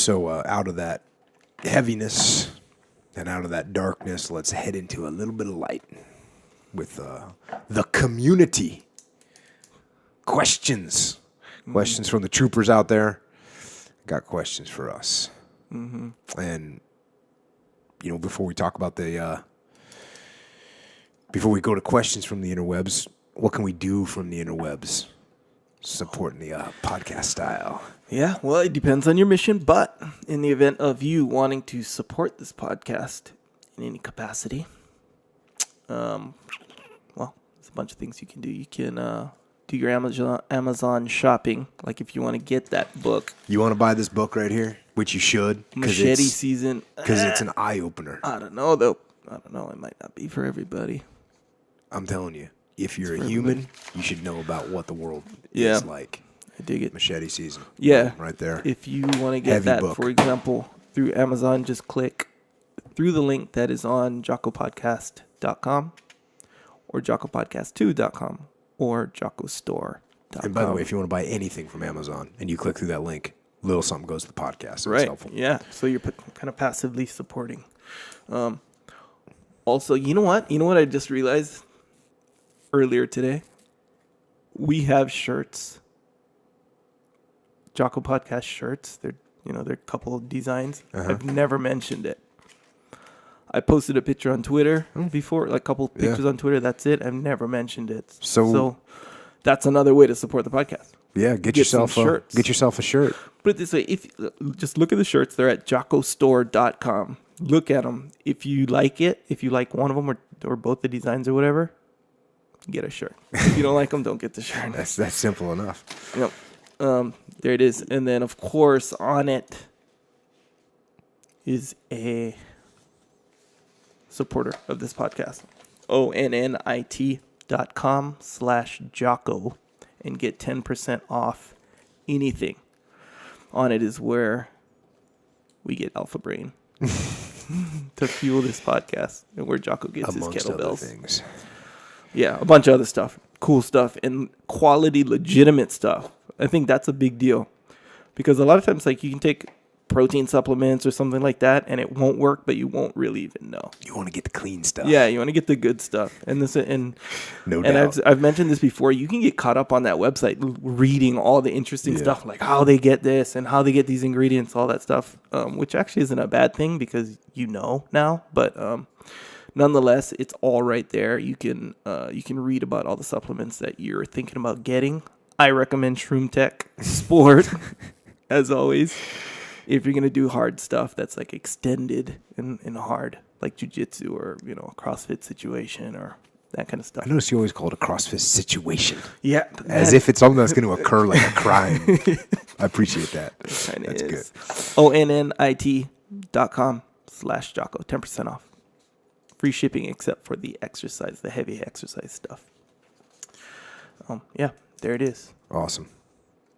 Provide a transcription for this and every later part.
So out of that heaviness and out of that darkness, let's head into a little bit of light with the community. Questions from the troopers out there. Got questions for us. And, before we talk about before we go to questions from the interwebs, what can we do from the interwebs supporting the podcast style? Yeah, well, it depends on your mission, but in the event of you wanting to support this podcast in any capacity, there's a bunch of things you can do. You can do your Amazon shopping, like if you want to get that book. You want to buy this book right here, which you should. Machete Season. Because it's an eye-opener. I don't know, though. I don't know. It might not be for everybody. I'm telling you, if you're a human, you should know about what the world is like. I dig it. Machete Season. Yeah. Right there. If you want to get Heavy that, book. for example, through Amazon, just click through the link that is on jockopodcast.com or jockopodcast2.com or jockostore.com. And by the way, if you want to buy anything from Amazon and you click through that link, little something goes to the podcast. So right. It's helpful. Yeah. So you're kind of passively supporting. Also, you know what? You know what I just realized earlier today? We have shirts. Jocko Podcast shirts. They're a couple of designs. I've never mentioned it. I posted a picture on Twitter before, like a couple of pictures on Twitter. That's it. I've never mentioned it. So that's another way to support the podcast. Yeah, get yourself shirts. Get yourself a shirt. Put it this way: if just look at the shirts, they're at jockostore.com. Look at them. If you like it, if you like one of them or both the designs or whatever, get a shirt. If you don't like them, don't get the shirt. That's simple enough. Yep. There it is. And then, of course, Onnit is a supporter of this podcast. onnit.com/Jocko and get 10% off anything. Onnit is where we get Alpha Brain to fuel this podcast and where Jocko gets Amongst his kettlebells. other things. Yeah, a bunch of other stuff. Cool stuff and quality, legitimate stuff. I think that's a big deal. Because a lot of times, like, you can take protein supplements or something like that, and it won't work, but you won't really even know. You want to get the clean stuff. Yeah, you want to get the good stuff. And No doubt. I've mentioned this before. You can get caught up on that website reading all the interesting stuff, like how they get this and how they get these ingredients, all that stuff, which actually isn't a bad thing because you know now. But nonetheless, it's all right there. You can read about all the supplements that you're thinking about getting. I recommend Shroom Tech Sport, as always, if you're going to do hard stuff that's like extended and hard, like jiu-jitsu or, a CrossFit situation or that kind of stuff. I notice you always call it a CrossFit situation. Yeah. As if it's something that's going to occur like a crime. I appreciate that. That's good. onnit.com/Jocko, 10% off. Free shipping except for the heavy exercise stuff. Yeah, there it is. Awesome.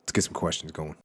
Let's get some questions going.